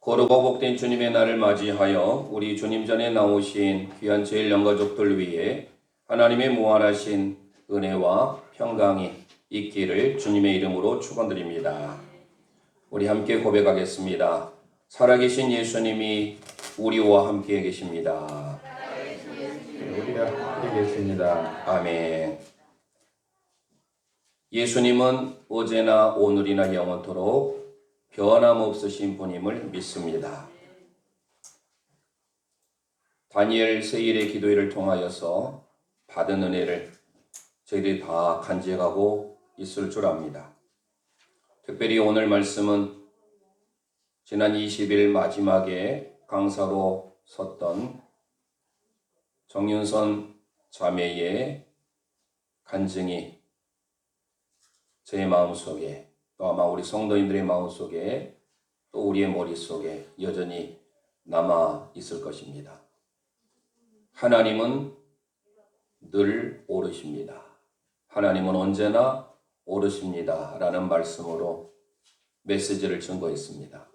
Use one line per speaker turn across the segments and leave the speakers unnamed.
거룩하고 복된 주님의 날을 맞이하여 우리 주님 전에 나오신 귀한 제일 영가족들 위해 하나님의 무한하신 은혜와 평강이 있기를 주님의 이름으로 축원드립니다. 우리 함께 고백하겠습니다. 살아계신 예수님이 우리와 함께 계십니다. 우리와 함께 계십니다. 아멘. 예수님은 어제나 오늘이나 영원토록 변함없으신 분임을 믿습니다. 다니엘 세일의 기도회를 통하여서 받은 은혜를 저희들이 다 간직하고 있을 줄 압니다. 특별히 오늘 말씀은 지난 20일 마지막에 강사로 섰던 정윤선 자매의 간증이 제 마음속에 또 아마 우리 성도인들의 마음속에 또 우리의 머릿속에 여전히 남아 있을 것입니다. 하나님은 늘 옳으십니다. 하나님은 언제나 옳으십니다. 라는 말씀으로 메시지를 증거했습니다.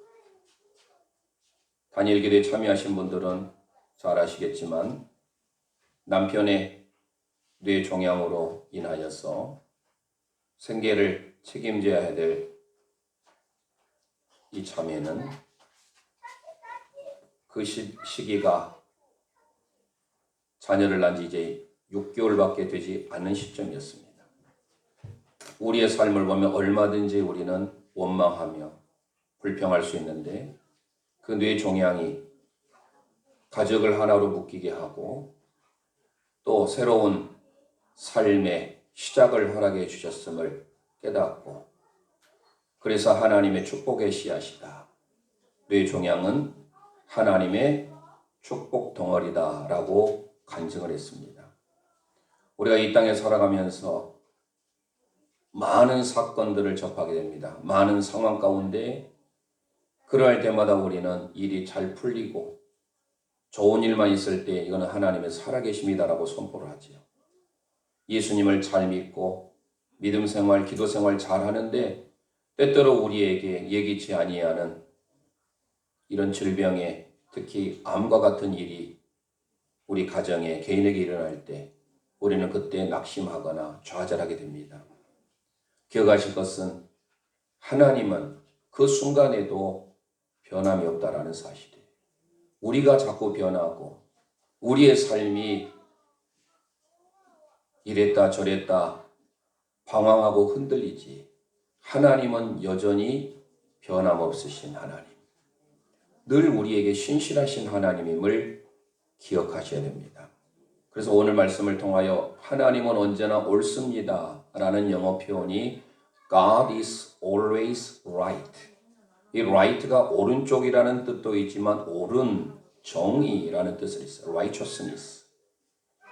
다니엘 기도에 참여하신 분들은 잘 아시겠지만 남편의 뇌 종양으로 인하여서 생계를 책임져야 될 이 자매는 그 시기가 자녀를 낳은 지 이제 6개월밖에 되지 않은 시점이었습니다. 우리의 삶을 보면 얼마든지 우리는 원망하며 불평할 수 있는데 그 뇌 종양이 가족을 하나로 묶이게 하고 또 새로운 삶의 시작을 허락해 주셨음을 깨닫고 그래서 하나님의 축복의 씨앗이다. 뇌 종양은 하나님의 축복 덩어리다 라고 간증을 했습니다. 우리가 이 땅에 살아가면서 많은 사건들을 접하게 됩니다. 많은 상황 가운데 그러할 때마다 우리는 일이 잘 풀리고 좋은 일만 있을 때 이거는 하나님의 살아계심이다라고 선포를 하지요. 예수님을 잘 믿고 믿음 생활, 기도 생활 잘 하는데 때때로 우리에게 예기치 아니하는 이런 질병에 특히 암과 같은 일이 우리 가정에 개인에게 일어날 때 우리는 그때 낙심하거나 좌절하게 됩니다. 기억하실 것은 하나님은 그 순간에도 변함이 없다라는 사실이에요. 우리가 자꾸 변하고 우리의 삶이 이랬다 저랬다 방황하고 흔들리지 하나님은 여전히 변함없으신 하나님, 늘 우리에게 신실하신 하나님임을 기억하셔야 됩니다. 그래서 오늘 말씀을 통하여 하나님은 언제나 옳습니다 라는 영어 표현이 God is always right. 이 right가 오른쪽이라는 뜻도 있지만 옳은, 정의라는 뜻을 있어요. righteousness.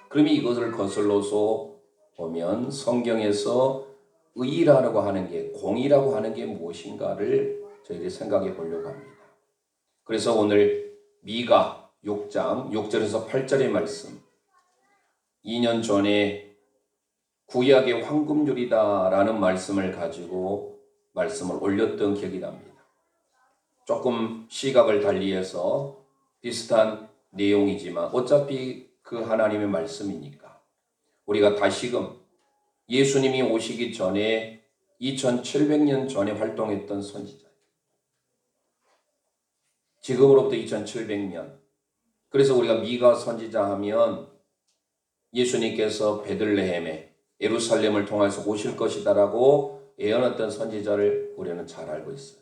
그러면 이것을 거슬러서 보면 성경에서 의라고 하는 게, 공의라고 하는 게 무엇인가를 저희들이 생각해 보려고 합니다. 그래서 오늘 미가 6장 6절에서 8절의 말씀, 2년 전에 구약의 황금줄이다라는 말씀을 가지고 말씀을 올렸던 기억이 납니다. 조금 시각을 달리해서 비슷한 내용이지만 어차피 그 하나님의 말씀이니까 우리가 다시금 예수님이 오시기 전에 2700년 전에 활동했던 선지자예요. 지금으로부터 2700년. 그래서 우리가 미가 선지자 하면 예수님께서 베들레헴에 예루살렘을 통해서 오실 것이다라고 예언했던 선지자를 우리는 잘 알고 있어요.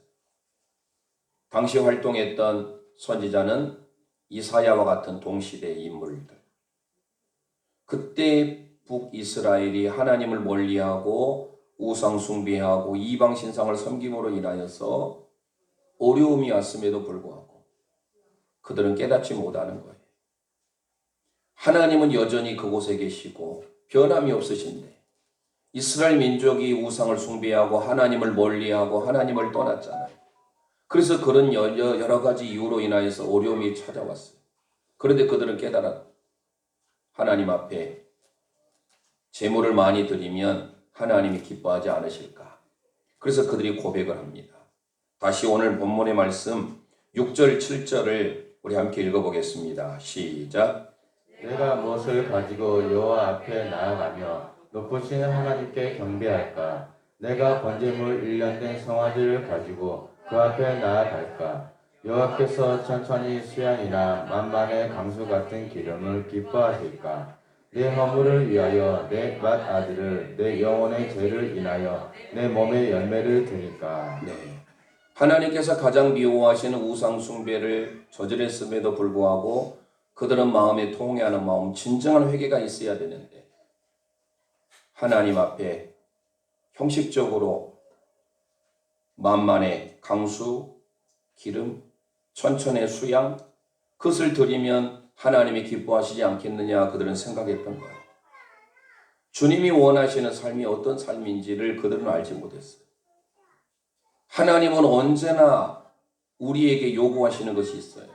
당시 활동했던 선지자는 이사야와 같은 동시대의 인물들. 그때 북이스라엘이 하나님을 멀리하고 우상 숭배하고 이방 신상을 섬김으로 인하여서 어려움이 왔음에도 불구하고 그들은 깨닫지 못하는 거예요. 하나님은 여전히 그곳에 계시고 변함이 없으신데 이스라엘 민족이 우상을 숭배하고 하나님을 멀리하고 하나님을 떠났잖아요. 그래서 그런 여러 가지 이유로 인하여서 어려움이 찾아왔어요. 그런데 그들은 깨달았다. 하나님 앞에 제물을 많이 드리면 하나님이 기뻐하지 않으실까? 그래서 그들이 고백을 합니다. 다시 오늘 본문의 말씀 6절, 7절을 우리 함께 읽어보겠습니다. 시작.
내가 무엇을 가지고 여호와 앞에 나아가며 높으신 하나님께 경배할까? 내가 번제물 1년 된 송아지를 가지고 그 앞에 나아갈까? 여호와께서 천천히 수양이나 만만의 강수 같은 기름을 기뻐하실까? 내 허물을 위하여 내 맏아들을 내 영혼의 죄를 인하여 내 몸의 열매를 드릴까?
네. 하나님께서 가장 미워하시는 우상 숭배를 저질렀음에도 불구하고 그들은 마음에 통회하는 마음, 진정한 회개가 있어야 되는데 하나님 앞에 형식적으로 만만의 강수, 기름, 천천의 수양, 그것을 드리면 하나님이 기뻐하시지 않겠느냐 그들은 생각했던 거예요. 주님이 원하시는 삶이 어떤 삶인지를 그들은 알지 못했어요. 하나님은 언제나 우리에게 요구하시는 것이 있어요.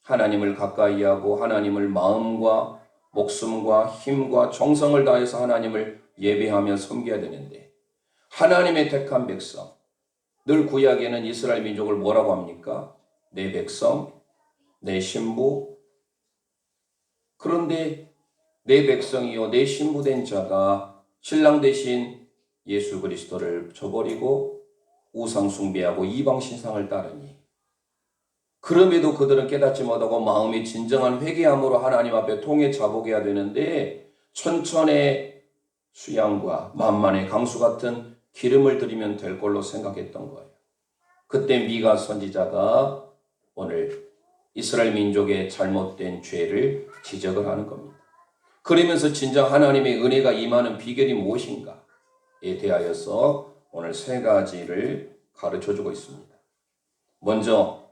하나님을 가까이 하고 하나님을 마음과 목숨과 힘과 정성을 다해서 하나님을 예배하며 섬겨야 되는데 하나님의 택한 백성, 늘 구약에는 이스라엘 민족을 뭐라고 합니까? 내 백성, 내 신부. 그런데 내 백성이요 내 신부된 자가 신랑 대신 예수 그리스도를 저버리고 우상 숭배하고 이방 신상을 따르니 그럼에도 그들은 깨닫지 못하고 마음이 진정한 회개함으로 하나님 앞에 통해 자복해야 되는데 천천의 수양과 만만의 강수 같은 기름을 드리면 될 걸로 생각했던 거예요. 그때 미가 선지자가 오늘 이스라엘 민족의 잘못된 죄를 지적을 하는 겁니다. 그러면서 진정 하나님의 은혜가 임하는 비결이 무엇인가에 대하여서 오늘 세 가지를 가르쳐주고 있습니다. 먼저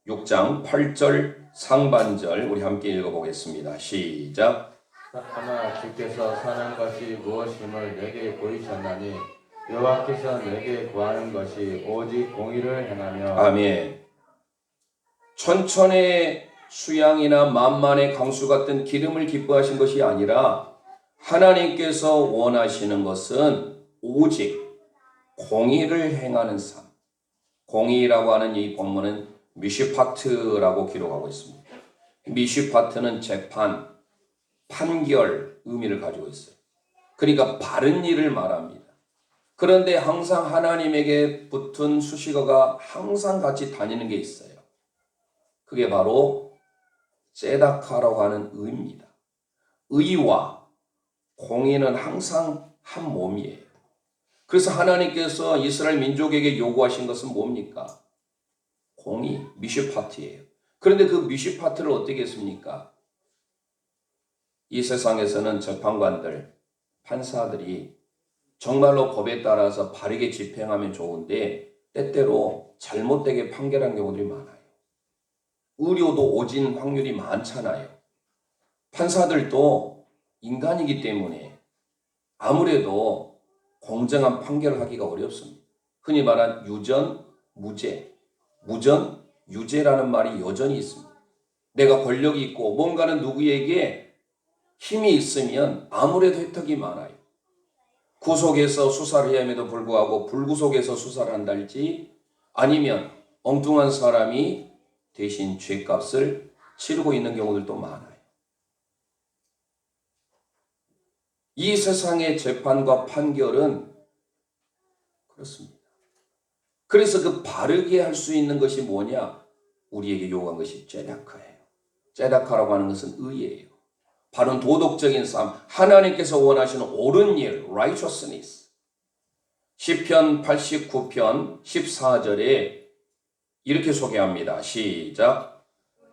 6장 8절 상반절 우리 함께 읽어보겠습니다. 시작.
아마 주께서 선한 것이 무엇임을 내게 보이셨나니 여호와께서 내게 구하는 것이 오직 공의를 행하며
아멘. 천천의 수양이나 만만의 강수 같은 기름을 기뻐하신 것이 아니라 하나님께서 원하시는 것은 오직 공의를 행하는 삶. 공의라고 하는 이 본문은 미슈파트라고 기록하고 있습니다. 미슈파트는 재판, 판결 의미를 가지고 있어요. 그러니까 바른 일을 말합니다. 그런데 항상 하나님에게 붙은 수식어가 항상 같이 다니는 게 있어요. 그게 바로 ጼ다카라고 하는 의입니다. 의와 공의는 항상 한 몸이에요. 그래서 하나님께서 이스라엘 민족에게 요구하신 것은 뭡니까? 공의, 미슈파트예요. 그런데 그 미슈파트를 어떻게 했습니까? 이 세상에서는 재판관들, 판사들이 정말로 법에 따라서 바르게 집행하면 좋은데 때때로 잘못되게 판결한 경우들이 많아요. 의료도 오진 확률이 많잖아요. 판사들도 인간이기 때문에 아무래도 공정한 판결을 하기가 어렵습니다. 흔히 말한 유전, 무죄, 무전, 유죄라는 말이 여전히 있습니다. 내가 권력이 있고 뭔가는 누구에게 힘이 있으면 아무래도 혜택이 많아요. 구속에서 수사를 해야 함에도 불구하고 불구속에서 수사를 한달지 아니면 엉뚱한 사람이 대신 죄값을 치르고 있는 경우들도 많아요. 이 세상의 재판과 판결은 그렇습니다. 그래서 그 바르게 할 수 있는 것이 뭐냐? 우리에게 요구한 것이 ጼ다카예요. ጼ다카라고 하는 것은 의예요. 바른 도덕적인 삶, 하나님께서 원하시는 옳은 일, righteousness. 시편 89편 14절에 이렇게 소개합니다. 시작.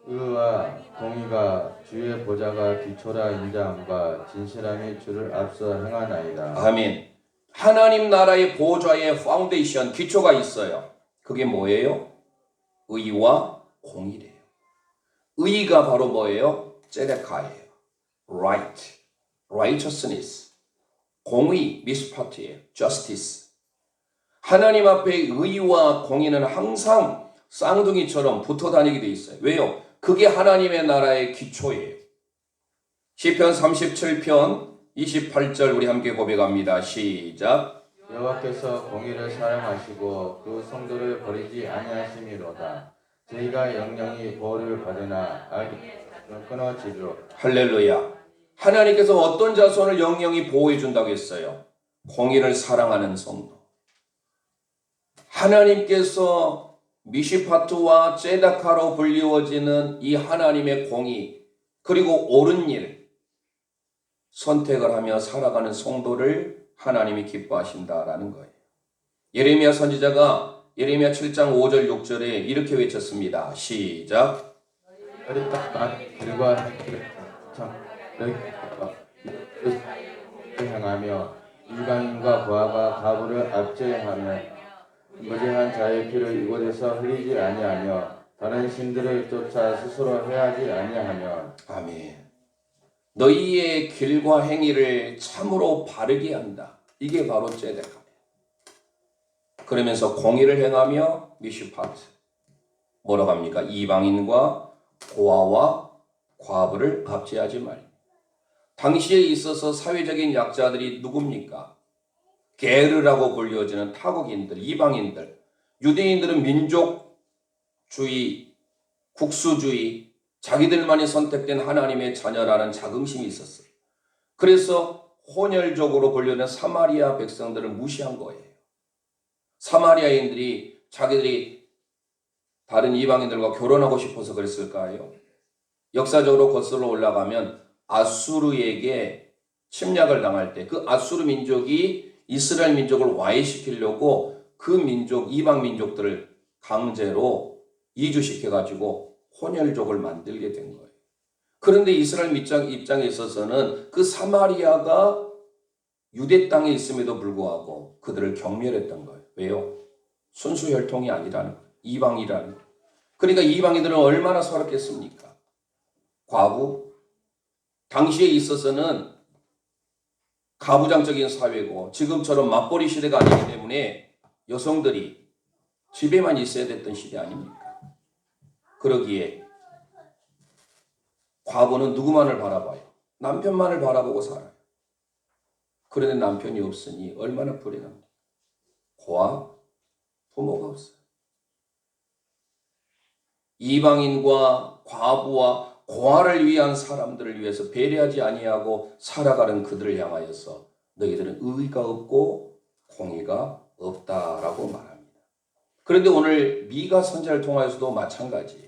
의와 공의가 주의 보좌가 기초라 인자함과 진실함이 주를 앞서 행하나이다.
아멘. 하나님 나라의 보좌의 파운데이션, 기초가 있어요. 그게 뭐예요? 의와 공의래요. 의가 바로 뭐예요? ጼ데카예요. right, righteousness. 공의, 미스파트예요. justice. 하나님 앞에 의와 공의는 항상 쌍둥이처럼 붙어 다니게 돼 있어요. 왜요? 그게 하나님의 나라의 기초예요. 시편 37편 28절 우리 함께 고백합니다. 시작.
여호와께서 공의를 사랑하시고 그 성도를 버리지 아니하심이로다. 저희가 영영이 보호를 받으나 악이 끊어지도록.
할렐루야. 하나님께서 어떤 자손을 영영히 보호해 준다고 했어요? 공의를 사랑하는 성도. 하나님께서 미시파트와 제다카로 불리워지는 이 하나님의 공의 그리고 옳은 일 선택을 하며 살아가는 성도를 하나님이 기뻐하신다라는 거예요. 예레미야 선지자가 예레미야 7장 5절 6절에 이렇게 외쳤습니다. 시작.
어리딱 길과 향하며 이방인과 고아가 가부를 압제하며 무죄한 자의 피를 이곳에서 흘리지 아니하며 다른 신들을 쫓아 스스로 해하지 아니하며.
아멘. 너희의 길과 행위를 참으로 바르게 한다. 이게 바로 제데카예요. 그러면서 공의를 행하며 미슈파트 뭐라고 합니까? 이방인과 고아와 과부를 압제하지 말라. 당시에 있어서 사회적인 약자들이 누굽니까? 게르라고 불려지는 타국인들, 이방인들. 유대인들은 민족주의, 국수주의, 자기들만이 선택된 하나님의 자녀라는 자긍심이 있었어요. 그래서 혼혈족으로 불리는 사마리아 백성들을 무시한 거예요. 사마리아인들이 자기들이 다른 이방인들과 결혼하고 싶어서 그랬을까요? 역사적으로 거슬러 올라가면 아수르에게 침략을 당할 때 그 아수르 민족이 이스라엘 민족을 와해시키려고 그 민족, 이방 민족들을 강제로 이주시켜가지고 혼혈족을 만들게 된 거예요. 그런데 이스라엘 입장에 있어서는 그 사마리아가 유대 땅에 있음에도 불구하고 그들을 경멸했던 거예요. 왜요? 순수 혈통이 아니라는 거예요. 이방이라는 거예요. 그러니까 이방인들은 얼마나 서럽겠습니까? 과부, 당시에 있어서는 가부장적인 사회고 지금처럼 맞벌이 시대가 아니기 때문에 여성들이 집에만 있어야 됐던 시대 아닙니까? 그러기에 과부는 누구만을 바라봐요? 남편만을 바라보고 살아요. 그런데 남편이 없으니 얼마나 불행합니까? 고아, 부모가 없어요. 이방인과 과부와 고아를 위한 사람들을 위해서 배려하지 아니하고 살아가는 그들을 향하여서 너희들은 의의가 없고 공의가 없다라고 말합니다. 그런데 오늘 미가 선지자를 통하여서도 마찬가지예요.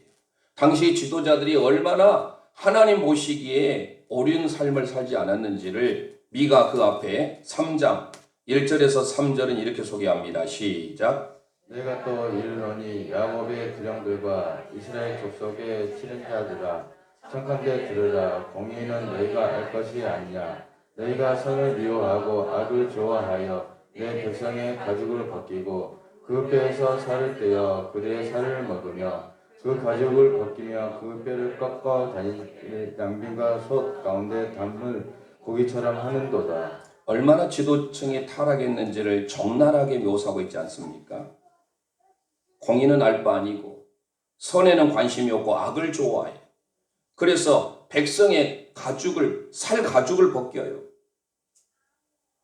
당시 지도자들이 얼마나 하나님 보시기에 옳은 삶을 살지 않았는지를 미가 그 앞에 3장 1절에서 3절은 이렇게 소개합니다. 시작.
내가 또 이르노니 야곱의 두령들과 이스라엘 족속의 치른자들아 청컨대 들으라. 공의는 너희가 알 것이 아니냐. 너희가 선을 미워하고 악을 좋아하여 내 백성의 가죽을 벗기고 그 뼈에서 살을 떼어 그들의 살을 먹으며 그 가죽을 벗기며 그 뼈를 꺾어 다닐 양빈과 솥 가운데 담을 고기처럼 하는도다.
얼마나 지도층이 타락했는지를 적나라하게 묘사하고 있지 않습니까? 공의는 알 바 아니고 선에는 관심이 없고 악을 좋아해. 그래서 백성의 살 가죽을 벗겨요.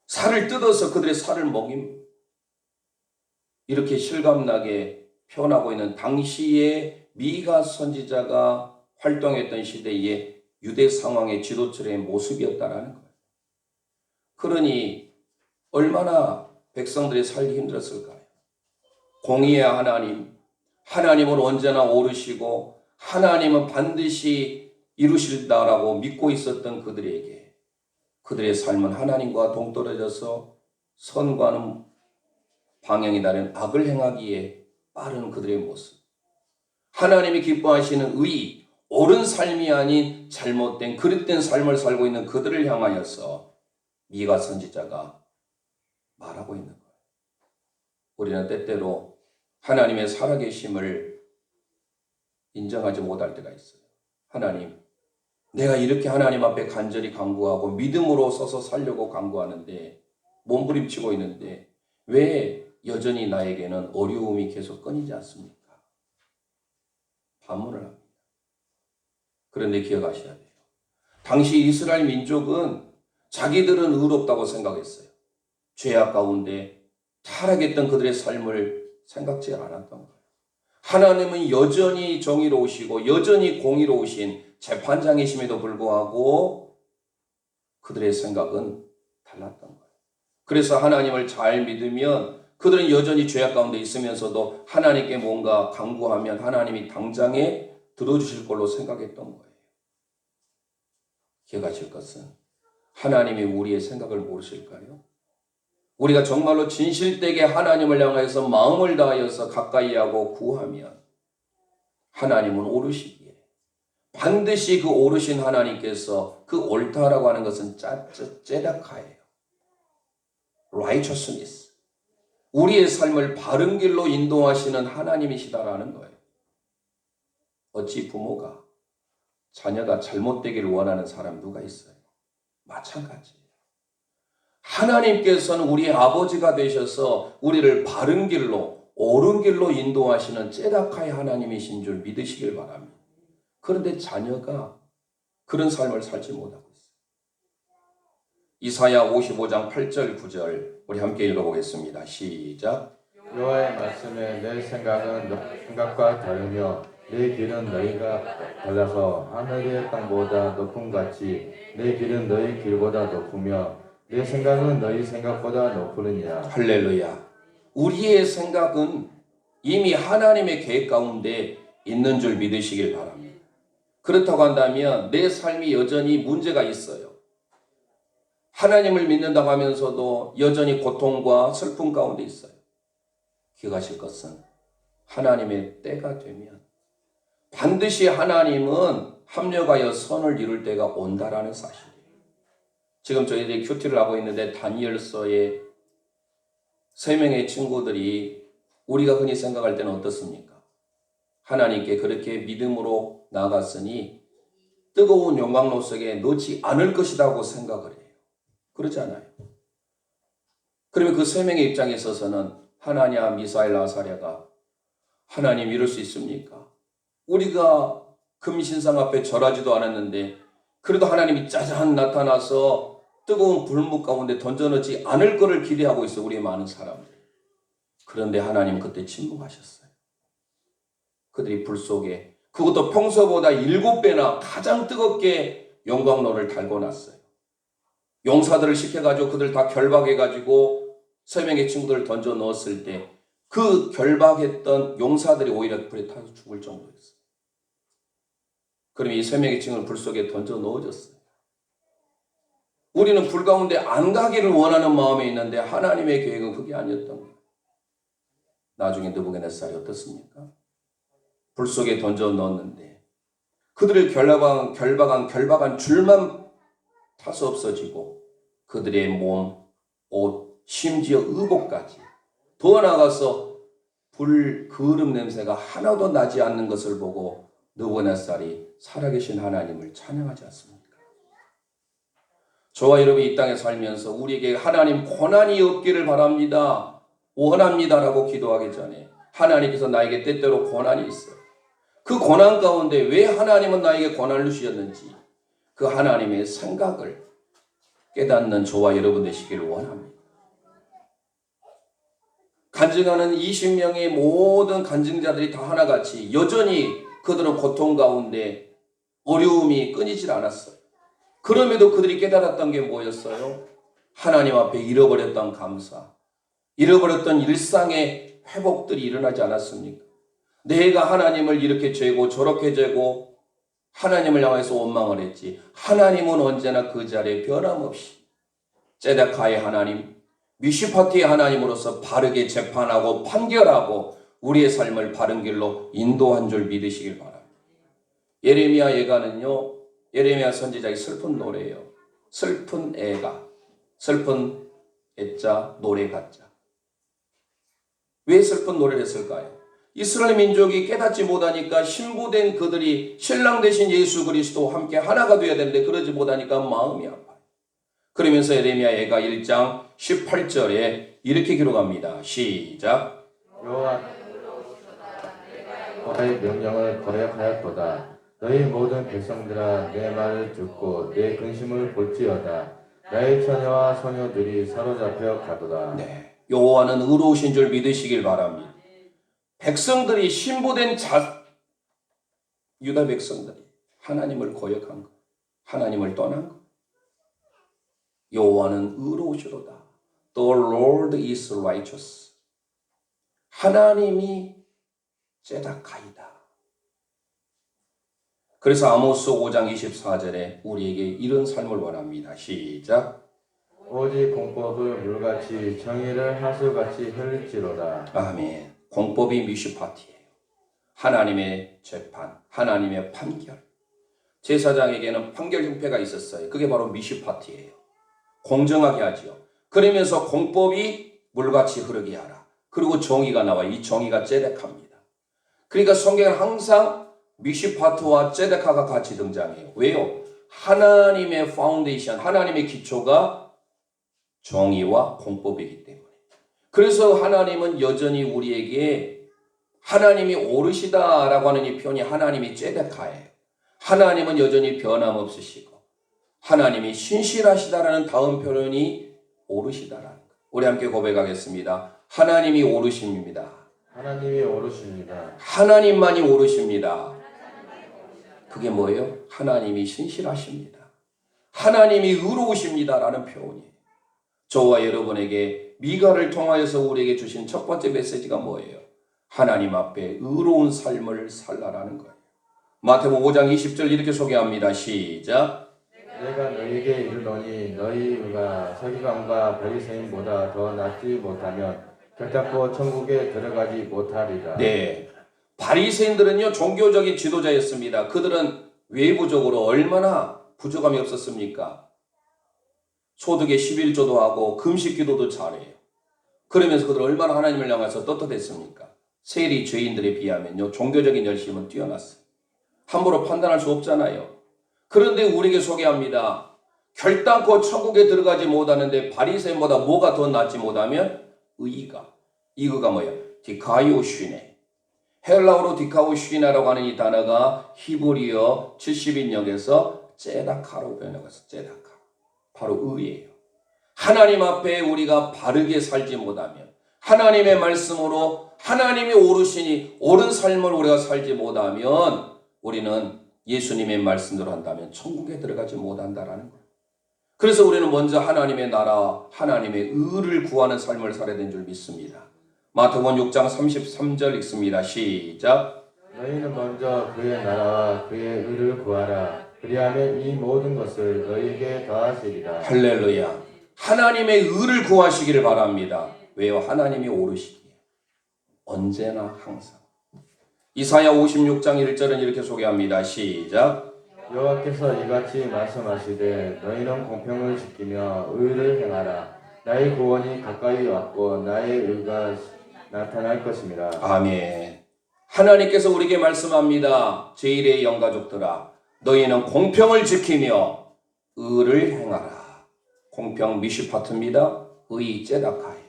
살을 뜯어서 그들의 살을 먹임. 이렇게 실감나게 표현하고 있는 당시에 미가 선지자가 활동했던 시대의 유대 상황의 지도층의 모습이었다라는 거예요. 그러니 얼마나 백성들이 살기 힘들었을까요? 공의의 하나님, 하나님은 언제나 오르시고 하나님은 반드시 이루실다라고 믿고 있었던 그들에게 그들의 삶은 하나님과 동떨어져서 선과는 방향이 다른 악을 행하기에 빠른 그들의 모습. 하나님이 기뻐하시는 의, 옳은 삶이 아닌 잘못된 그릇된 삶을 살고 있는 그들을 향하여서 미가 선지자가 말하고 있는 거예요. 우리는 때때로 하나님의 살아계심을 인정하지 못할 때가 있어요. 하나님, 내가 이렇게 하나님 앞에 간절히 간구하고 믿음으로 서서 살려고 간구하는데 몸부림치고 있는데 왜 여전히 나에게는 어려움이 계속 끊이지 않습니까? 반문을 합니다. 그런데 기억하셔야 돼요. 당시 이스라엘 민족은 자기들은 의롭다고 생각했어요. 죄악 가운데 타락했던 그들의 삶을 생각지 않았던 거예요. 하나님은 여전히 정의로우시고 여전히 공의로우신 재판장이심에도 불구하고 그들의 생각은 달랐던 거예요. 그래서 하나님을 잘 믿으면 그들은 여전히 죄악 가운데 있으면서도 하나님께 뭔가 간구하면 하나님이 당장에 들어주실 걸로 생각했던 거예요. 기억하실 것은 하나님이 우리의 생각을 모르실까요? 우리가 정말로 진실되게 하나님을 향해서 마음을 다하여서 가까이 하고 구하면 하나님은 오르시기에 반드시 그 오르신 하나님께서 그 옳다라고 하는 것은 째다카예요. righteousness. 우리의 삶을 바른 길로 인도하시는 하나님이시다라는 거예요. 어찌 부모가 자녀가 잘못되기를 원하는 사람 누가 있어요? 마찬가지예요. 하나님께서는 우리의 아버지가 되셔서 우리를 바른 길로 옳은 길로 인도하시는 째다카의 하나님이신 줄 믿으시길 바랍니다. 그런데 자녀가 그런 삶을 살지 못하고 있어요. 이사야 55장 8절 9절 우리 함께 읽어보겠습니다. 시작.
여호와의 말씀에 내 생각은 너희 생각과 다르며 내 길은 너희가 달라서 하늘의 땅보다 높음 같이 내 길은 너희 길보다 높으며 내 생각은 너희 생각보다 높으느니라.
할렐루야. 우리의 생각은 이미 하나님의 계획 가운데 있는 줄 믿으시길 바랍니다. 그렇다고 한다면 내 삶이 여전히 문제가 있어요. 하나님을 믿는다고 하면서도 여전히 고통과 슬픔 가운데 있어요. 기억하실 것은 하나님의 때가 되면 반드시 하나님은 합력하여 선을 이룰 때가 온다라는 사실이에요. 지금 저희들이 큐티를 하고 있는데 다니엘서의 3명의 친구들이 우리가 흔히 생각할 때는 어떻습니까? 하나님께 그렇게 믿음으로 나아갔으니 뜨거운 용광로 속에 넣지 않을 것이라고 생각을 해요. 그렇지 않아요. 그러면 그 3명의 입장에 있어서는 하나냐, 미사엘, 아사랴가 하나님 이럴 수 있습니까? 우리가 금신상 앞에 절하지도 않았는데 그래도 하나님이 짜잔 나타나서 뜨거운 불목 가운데 던져넣지 않을 것을 기대하고 있어 우리의 많은 사람들. 그런데 하나님 그때 침묵하셨어요. 그들이 불 속에 그것도 평소보다 7배나 가장 뜨겁게 용광로를 달고 놨어요. 용사들을 시켜가지고 그들 다 결박해가지고 3명의 친구들을 던져 넣었을 때 그 결박했던 용사들이 오히려 불에 타서 죽을 정도였어요. 그럼 이 3명의 친구는 불 속에 던져 넣어졌어요. 우리는 불 가운데 안 가기를 원하는 마음에 있는데 하나님의 계획은 그게 아니었던 거예요. 나중에 느부갓네살이 어떻습니까? 불 속에 던져 넣었는데 그들을 결박한 줄만 타서 없어지고 그들의 몸, 옷, 심지어 의복까지 더 나아가서 불 그름 냄새가 하나도 나지 않는 것을 보고 느부갓네살이 살아계신 하나님을 찬양하지 않습니까? 저와 여러분이 이 땅에 살면서 우리에게 하나님 고난이 없기를 바랍니다. 원합니다라고 기도하기 전에 하나님께서 나에게 때때로 고난이 있어요. 그 고난 가운데 왜 하나님은 나에게 고난을 주셨는지 그 하나님의 생각을 깨닫는 저와 여러분 되시기를 원합니다. 간증하는 20명의 모든 간증자들이 다 하나같이 여전히 그들은 고통 가운데 어려움이 끊이질 않았어요. 그럼에도 그들이 깨달았던 게 뭐였어요? 하나님 앞에 잃어버렸던 감사, 잃어버렸던 일상의 회복들이 일어나지 않았습니까? 내가 하나님을 이렇게 죄고 저렇게 죄고 하나님을 향해서 원망을 했지. 하나님은 언제나 그 자리에 변함없이 ጼ데카의 하나님, 미시파티의 하나님으로서 바르게 재판하고 판결하고 우리의 삶을 바른 길로 인도한 줄 믿으시길 바랍니다. 예레미야 예가는요, 예레미야 선지자의 슬픈 노래예요. 슬픈 애가, 슬픈 애자, 노래 가자. 왜 슬픈 노래를 했을까요? 이스라엘 민족이 깨닫지 못하니까 신부된 그들이 신랑 되신 예수 그리스도와 함께 하나가 되어야 되는데 그러지 못하니까 마음이 아파요. 그러면서 예레미야 예가 1장 18절에 이렇게 기록합니다. 시작.
여호와의 명령을 거역하였도다. 너희 모든 백성들아 내 말을 듣고 내 근심을 볼지어다. 나의 처녀와 소녀들이 사로잡혀 가도다.
네, 여호와는 의로우신 줄 믿으시길 바랍니다. 백성들이 신부된 유다 백성들이 하나님을 거역한 것, 하나님을 떠난 것. 여호와는 의로우시로다. The Lord is righteous. 하나님이 째다카이다. 그래서 아모스 5장 24절에 우리에게 이런 삶을 원합니다. 시작.
오직 공법을 물같이 정의를 하수같이 흘릴지로다.
아멘. 공법이 미슈파티예요. 하나님의 재판, 하나님의 판결. 제사장에게는 판결 형패가 있었어요. 그게 바로 미슈파티예요. 공정하게 하지요. 그러면서 공법이 물같이 흐르게 하라. 그리고 정의가 나와요. 이 정의가 ጼ데카입니다. 그러니까 성경은 항상 미슈파트와 ጼ데카가 같이 등장해요. 왜요? 하나님의 파운데이션, 하나님의 기초가 정의와 공법이기 때문에. 그래서 하나님은 여전히 우리에게 하나님이 오르시다라고 하는 이 표현이 하나님이 ጼ데카예요. 하나님은 여전히 변함없으시고 하나님이 신실하시다라는 다음 표현이 오르시다라는 것. 우리 함께 고백하겠습니다. 하나님이 오르십니다.
하나님이 오르십니다.
하나님만이 오르십니다. 그게 뭐예요? 하나님이 신실하십니다. 하나님이 의로우십니다라는 표현이에요. 저와 여러분에게 미가를 통하여서 우리에게 주신 첫 번째 메시지가 뭐예요? 하나님 앞에 의로운 삶을 살라라는 거예요. 마태복음 5장 20절 이렇게 소개합니다. 시작.
내가 너희에게 이르노니 너희 의가 서기관과 바리새인보다 더 낫지 못하면 결단코 천국에 들어가지 못하리라.
네, 바리새인들은요 종교적인 지도자였습니다. 그들은 외부적으로 얼마나 부족함이 없었습니까? 소득의 11조도 하고 금식기도도 잘해요. 그러면서 그들 얼마나 하나님을 향해서 떳떳했습니까? 세리 죄인들에 비하면요 종교적인 열심은 뛰어났어요. 함부로 판단할 수 없잖아요. 그런데 우리에게 소개합니다. 결단코 천국에 들어가지 못하는데 바리새인보다 뭐가 더 낫지 못하면 의가. 이거가 뭐예요? 디카이오슈네. 헬라어로 디카오슈네라고 하는 이 단어가 히브리어 70인역에서 ጼ다카로 변하고 있어요. ጼ다카. 바로 의예요. 하나님 앞에 우리가 바르게 살지 못하면 하나님의 말씀으로 하나님이 오르시니 옳은 삶을 우리가 살지 못하면 우리는 예수님의 말씀대로 한다면 천국에 들어가지 못한다라는 거예요. 그래서 우리는 먼저 하나님의 나라, 하나님의 의를 구하는 삶을 살아야 되는 줄 믿습니다. 마태복음 6장 33절 읽습니다. 시작.
너희는 먼저 그의 나라와 그의 의를 구하라. 그리하면 이 모든 것을 너희에게 더하시리라.
할렐루야. 하나님의 의를 구하시기를 바랍니다. 왜요? 하나님이 오르시기에. 언제나 항상. 이사야 56장 1절은 이렇게 소개합니다. 시작.
여호와께서 이같이 말씀하시되 너희는 공평을 지키며 의를 행하라. 나의 구원이 가까이 왔고 나의 의가 나타날 것입니다.
아멘. 하나님께서 우리에게 말씀합니다. 제1의 영가족들아, 너희는 공평을 지키며 의를 행하라. 공평 미슈파트입니다. 의 ጼ다카예요.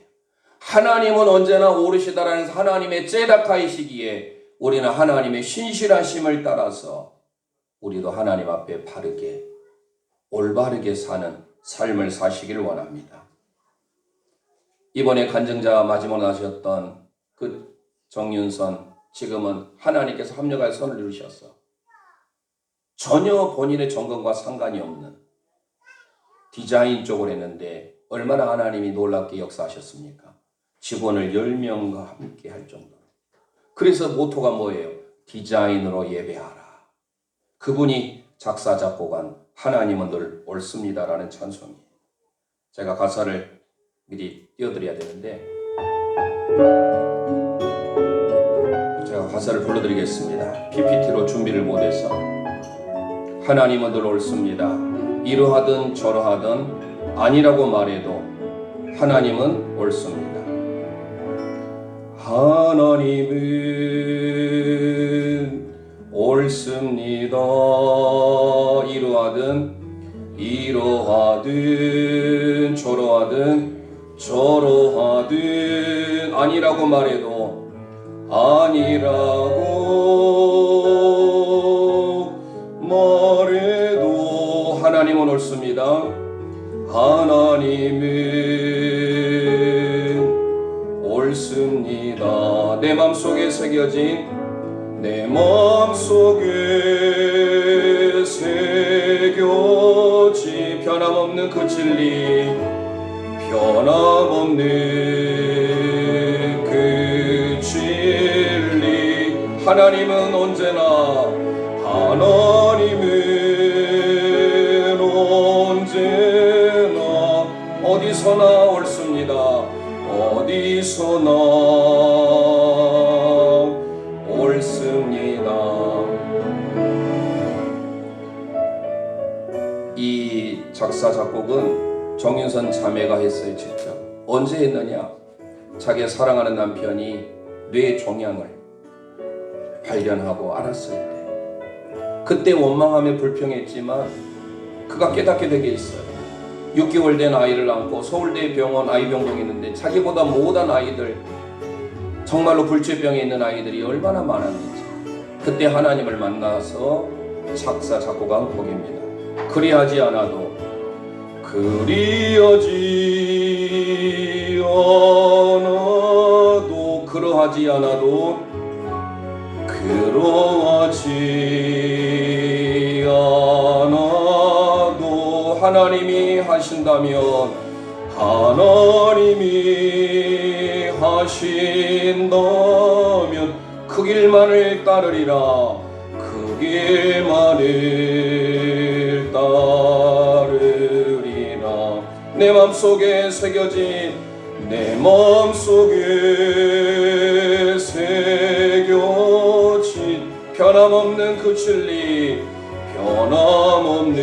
하나님은 언제나 오르시다라는 하나님의 ጼ다카이시기에 우리는 하나님의 신실하심을 따라서 우리도 하나님 앞에 바르게 올바르게 사는 삶을 사시기를 원합니다. 이번에 간증자 마지막으로 하셨던 그 정윤선, 지금은 하나님께서 합력할 선을 이루셨어. 전혀 본인의 전공과 상관이 없는 디자인 쪽을 했는데 얼마나 하나님이 놀랍게 역사하셨습니까? 직원을 10명과 함께 할 정도로. 그래서 모토가 뭐예요? 디자인으로 예배하라. 그분이 작사, 작곡한 하나님은 늘 옳습니다라는 찬송이에요. 제가 가사를 미리 띄워드려야 되는데 제가 가사를 불러드리겠습니다. PPT로 준비를 못해서. 하나님은 늘 옳습니다. 이러하든 저러하든 아니라고 말해도 하나님은 옳습니다. 하나님은 옳습니다. 이러하든 저러하든 아니라고 말해도 하나님은 옳습니다. 하나님은 옳습니다. 옳습니다. 내 맘속에 새겨진 내 맘속에 새겨진 변함없는 그 진리 변함없는 그 진리 하나님은 언제나 어디서나 옳습니다. 어디서나 옳습니다. 이 작사 작곡은 정윤선 자매가 했어요. 직접. 언제 했느냐? 자기 사랑하는 남편이 뇌 종양을 발견하고 알았을 때 그때 원망하며 불평했지만 그가 깨닫게 되게 있어요. 6개월 된 아이를 안고 서울대 병원 아이병동에 있는데 자기보다 못한 아이들, 정말로 불치병에 있는 아이들이 얼마나 많았는지 그때 하나님을 만나서 작사 작곡한 곡입니다. 그리하지 않아도 그러하지 않아도 하나님이 하신다면 그 길만을 따르리라. 그 길만을 따르리라. 내 맘속에 새겨진 내 맘속에 새겨진 변함없는 그 진리 변함없는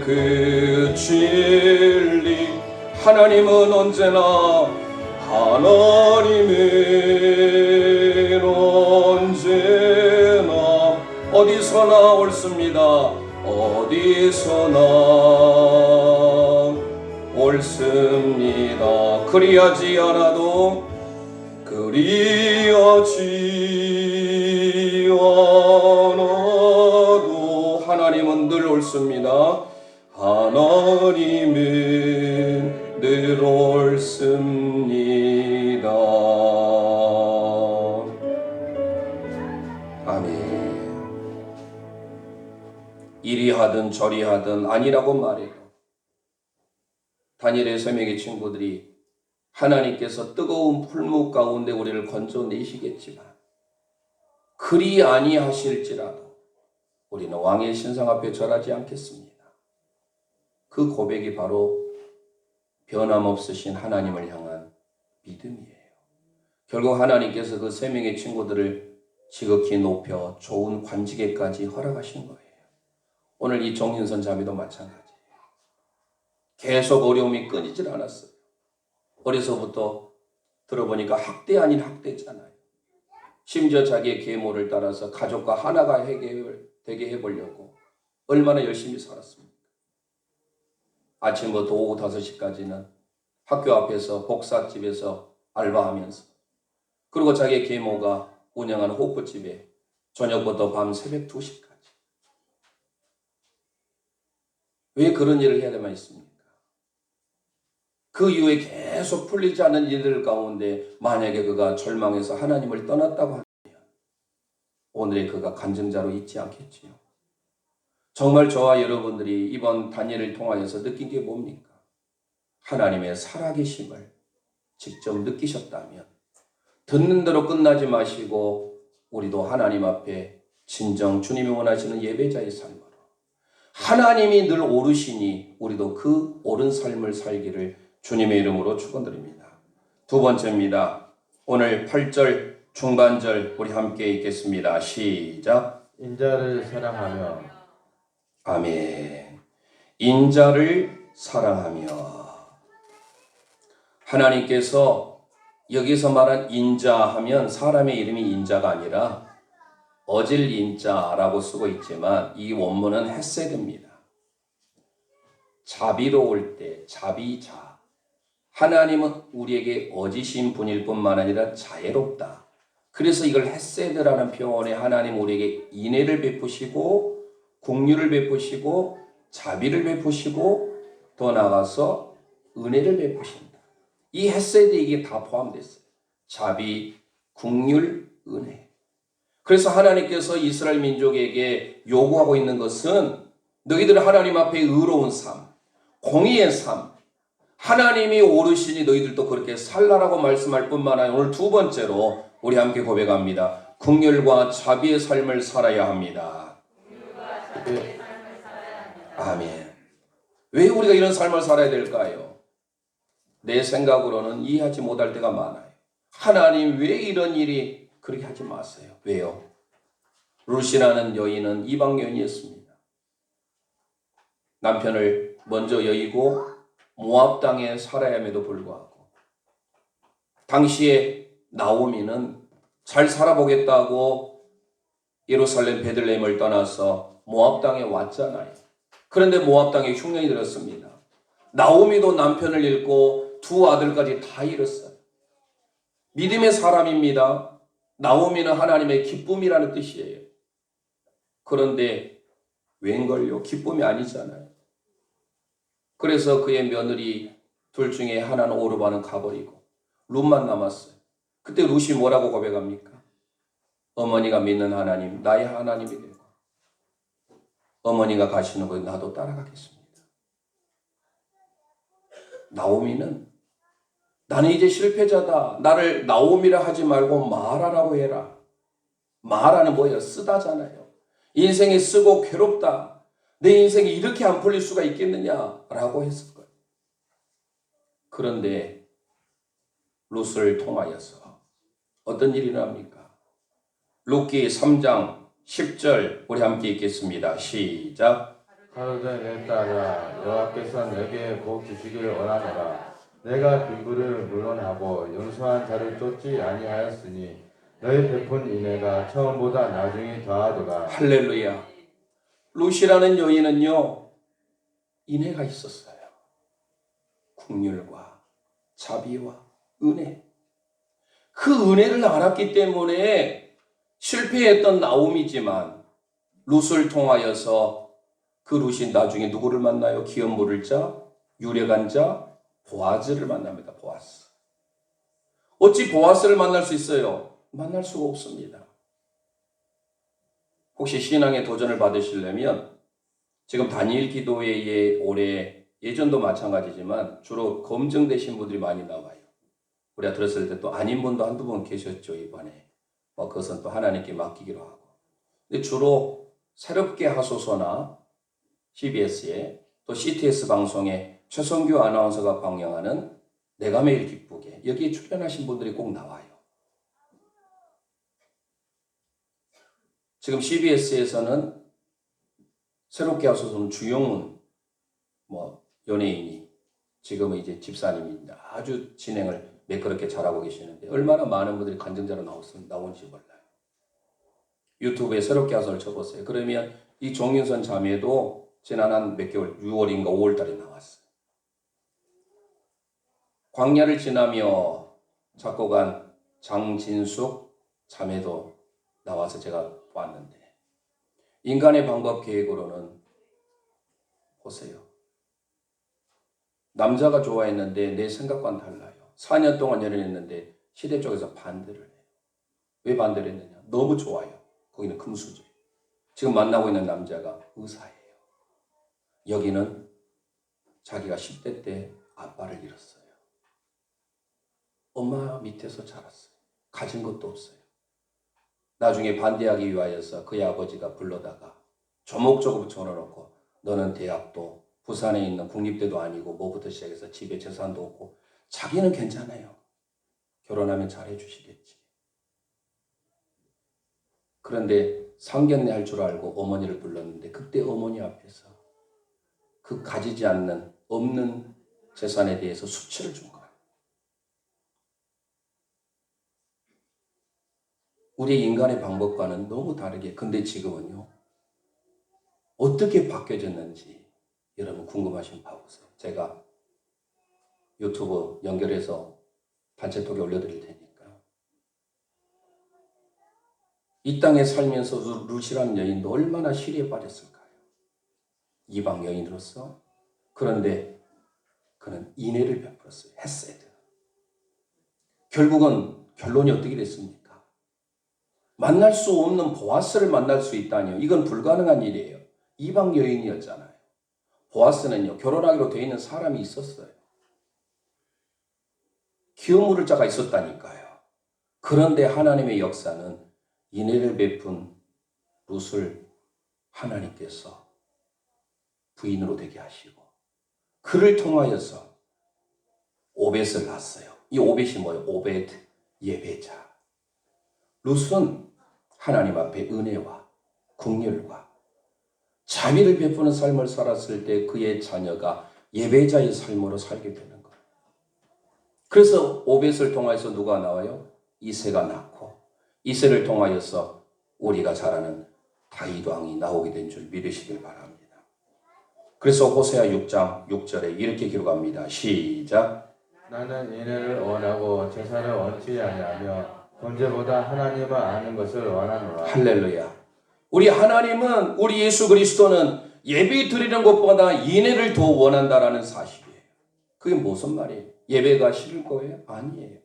그 진리 하나님은 언제나 어디서나 옳습니다. 어디서나 옳습니다. 그리하지 않아도 하나님은 늘 옳습니다. 하나님은 늘 옳습니다. 아멘. 이리 하든 저리 하든 아니라고 말해도 다니엘의 세 명의 친구들이 하나님께서 뜨거운 풀무 가운데 우리를 건져내시겠지만 그리 아니하실지라도 우리는 왕의 신상 앞에 절하지 않겠습니다. 그 고백이 바로 변함없으신 하나님을 향한 믿음이에요. 결국 하나님께서 그 세 명의 친구들을 지극히 높여 좋은 관직에까지 허락하신 거예요. 오늘 이 정윤선 자매도 마찬가지예요. 계속 어려움이 끊이질 않았어요. 어려서부터 들어보니까 학대 아닌 학대잖아요. 심지어 자기의 계모를 따라서 가족과 하나가 되게 해보려고 얼마나 열심히 살았습니까? 아침부터 오후 5시까지는 학교 앞에서 복사집에서 알바하면서 그리고 자기의 계모가 운영하는 호프집에 저녁부터 밤 새벽 2시까지 왜 그런 일을 해야만 있습니까? 그 이후에 계속 풀리지 않는 일들 가운데 만약에 그가 절망해서 하나님을 떠났다고 하면 오늘의 그가 간증자로 있지 않겠지요. 정말 저와 여러분들이 이번 다니엘을 통하여서 느낀 게 뭡니까? 하나님의 살아계심을 직접 느끼셨다면 듣는 대로 끝나지 마시고 우리도 하나님 앞에 진정 주님이 원하시는 예배자의 삶으로 하나님이 늘 오르시니 우리도 그 옳은 삶을 살기를 주님의 이름으로 축원드립니다. 두 번째입니다. 오늘 8절 중반절 우리 함께 읽겠습니다. 시작.
인자를 사랑하며
아멘. 인자를 사랑하며 하나님께서 여기서 말한 인자하면 사람의 이름이 인자가 아니라 어질 인자라고 쓰고 있지만 이 원문은 헤세드입니다. 자비로울 때 자비자. 하나님은 우리에게 어지신 분일 뿐만 아니라 자애롭다. 그래서 이걸 헤세드라는 표현에 하나님 우리에게 인애를 베푸시고 긍휼을 베푸시고 자비를 베푸시고 더 나아가서 은혜를 베푸신다. 이 헤세드에 이게 다 포함됐어요. 자비, 긍휼, 은혜. 그래서 하나님께서 이스라엘 민족에게 요구하고 있는 것은 너희들 하나님 앞에 의로운 삶, 공의의 삶, 하나님이 오르시니 너희들도 그렇게 살라라고 말씀할 뿐만 아니라 오늘 두 번째로 우리 함께 고백합니다. 긍휼과 자비의 삶을 살아야 합니다. 아멘. 왜 우리가 이런 삶을 살아야 될까요? 내 생각으로는 이해하지 못할 때가 많아요. 하나님 왜 이런 일이 그렇게 하지 마세요. 왜요? 룻이라는 여인은 이방 여인이었습니다. 남편을 먼저 여의고 모압 땅에 살아야 함에도 불구하고 당시에 나오미는 잘 살아보겠다고 예루살렘 베들레헴을 떠나서 모압 땅에 왔잖아요. 그런데 모압 땅에 흉년이 들었습니다. 나오미도 남편을 잃고 두 아들까지 다 잃었어요. 믿음의 사람입니다. 나오미는 하나님의 기쁨이라는 뜻이에요. 그런데 웬걸요? 기쁨이 아니잖아요. 그래서 그의 며느리 둘 중에 하나는 오르바는 가버리고 룻만 남았어요. 그때 룻이 뭐라고 고백합니까? 어머니가 믿는 하나님, 나의 하나님이 되고 어머니가 가시는 곳에 나도 따라가겠습니다. 나오미는 나는 이제 실패자다. 나를 나오미라 하지 말고 마라라고 해라. 마라는 뭐예요? 쓰다잖아요. 인생이 쓰고 괴롭다. 내 인생이 이렇게 안 풀릴 수가 있겠느냐라고 했을 거예요. 그런데 룻을 통하여서 어떤 일이 일어납니까? 룻기 3장 10절 우리 함께 읽겠습니다. 시작.
가로되 내 딸아 여호와께서 내게 복 주시길 원하노라. 내가 빈부를 물론하고 용서한 자를 쫓지 아니하였으니 너희 베푼 인애가 처음보다 나중에 더하도다.
할렐루야. 룻이라는 여인은요, 인애가 있었어요. 긍휼과 자비와 은혜. 그 은혜를 알았기 때문에 실패했던 나오미지만 룻을 통하여서 그 룻이 나중에 누구를 만나요? 기업 물을 자, 유력한 자, 보아스를 만납니다. 보아스. 어찌 보아스를 만날 수 있어요? 만날 수가 없습니다. 혹시 신앙의 도전을 받으시려면 지금 단일 기도회에 올해 예전도 마찬가지지만 주로 검증되신 분들이 많이 나와요. 우리가 들었을 때 또 아닌 분도 한두 분 계셨죠, 이번에. 그것은 또 하나님께 맡기기로 하고. 근데 주로 새롭게 하소서나 CBS에 또 CTS 방송에 최성규 아나운서가 방영하는 내가 매일 기쁘게 여기에 출연하신 분들이 꼭 나와요. 지금 CBS에서는 새롭게 하소서는 주영훈 연예인이 지금은 이제 집사님이 아주 진행을 매끄럽게 잘하고 계시는데 얼마나 많은 분들이 간증자로 나온지 몰라요. 유튜브에 새롭게 하소서를 쳐보세요. 그러면 이 정윤선 자매도 지난 한 몇 개월, 6월인가 5월 달에 나왔어요. 광야를 지나며 작곡한 장진숙 자매도 나와서 제가 봤는데 인간의 방법 계획으로는 보세요. 남자가 좋아했는데 내 생각과는 달라요. 4년 동안 연애했는데 시대 쪽에서 반대를 해요. 왜 반대를 했느냐? 너무 좋아요. 거기는 금수저. 지금 만나고 있는 남자가 의사예요. 여기는 자기가 10대 때 아빠를 잃었어요. 엄마 밑에서 자랐어요. 가진 것도 없어요. 나중에 반대하기 위하여서 그의 아버지가 불러다가 조목조목 전화놓고 너는 대학도 부산에 있는 국립대도 아니고 뭐부터 시작해서 집에 재산도 없고 자기는 괜찮아요. 결혼하면 잘해주시겠지. 그런데 상견례 할 줄 알고 어머니를 불렀는데 그때 어머니 앞에서 그 가지지 않는 없는 재산에 대해서 수치를 준 거예요. 우리 인간의 방법과는 너무 다르게 근데 지금은요. 어떻게 바뀌어졌는지 여러분 궁금하시면 봐보세요. 제가 유튜브 연결해서 단체톡에 올려드릴 테니까. 이 땅에 살면서 룻이라는 여인도 얼마나 시리에 빠졌을까요? 이방 여인으로서. 그런데 그는 인애를 베풀었어요. 헤세드. 결국은 결론이 어떻게 됐습니까? 만날 수 없는 보아스를 만날 수 있다니요. 이건 불가능한 일이에요. 이방 여인이었잖아요. 보아스는요, 결혼하기로 되어 있는 사람이 있었어요. 기업 물을 자가 있었다니까요. 그런데 하나님의 역사는 인애를 베푼 룻을 하나님께서 부인으로 되게 하시고 그를 통하여서 오벳을 낳았어요. 이 오벳이 뭐예요? 오벳, 예배자. 룻은 하나님 앞에 은혜와 긍휼과 자비를 베푸는 삶을 살았을 때 그의 자녀가 예배자의 삶으로 살게 되는 거예요. 그래서 오벳을 통해서 누가 나와요? 이새가 낳고 이새를 통하여서 우리가 잘 아는 다윗 왕이 나오게 된 줄 믿으시길 바랍니다. 그래서 호세아 6장 6절에 이렇게 기록합니다. 시작.
나는 인애를 원하고 제사를 원치 아니하며 번제보다 하나님을 아는 것을 원하노라.
할렐루야. 우리 하나님은, 우리 예수 그리스도는 예배 드리는 것보다 인애를 더 원한다라는 사실이에요. 그게 무슨 말이에요? 예배가 싫을 거예요? 아니에요.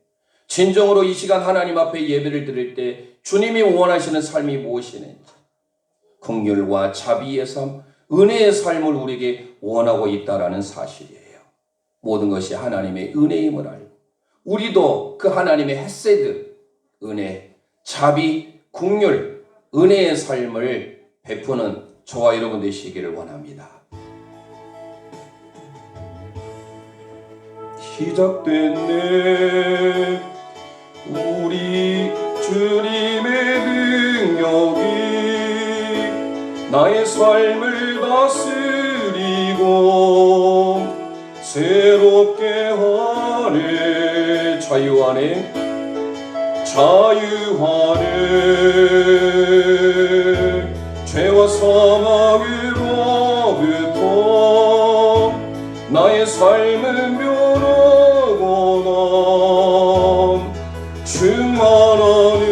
진정으로 이 시간 하나님 앞에 예배를 드릴 때 주님이 원하시는 삶이 무엇이는지, 긍휼과 자비의 삶, 은혜의 삶을 우리에게 원하고 있다라는 사실이에요. 모든 것이 하나님의 은혜임을 알고 우리도 그 하나님의 헤세드, 은혜, 자비, 긍휼, 은혜의 삶을 베푸는 저와 여러분 되시기를 원합니다. 시작됐네 우리 주님의 능력이 나의 삶을 다스리고 새롭게 하네. 자유하네 죄와 사망으로부터 나의 삶은 변하고 난 충만하네.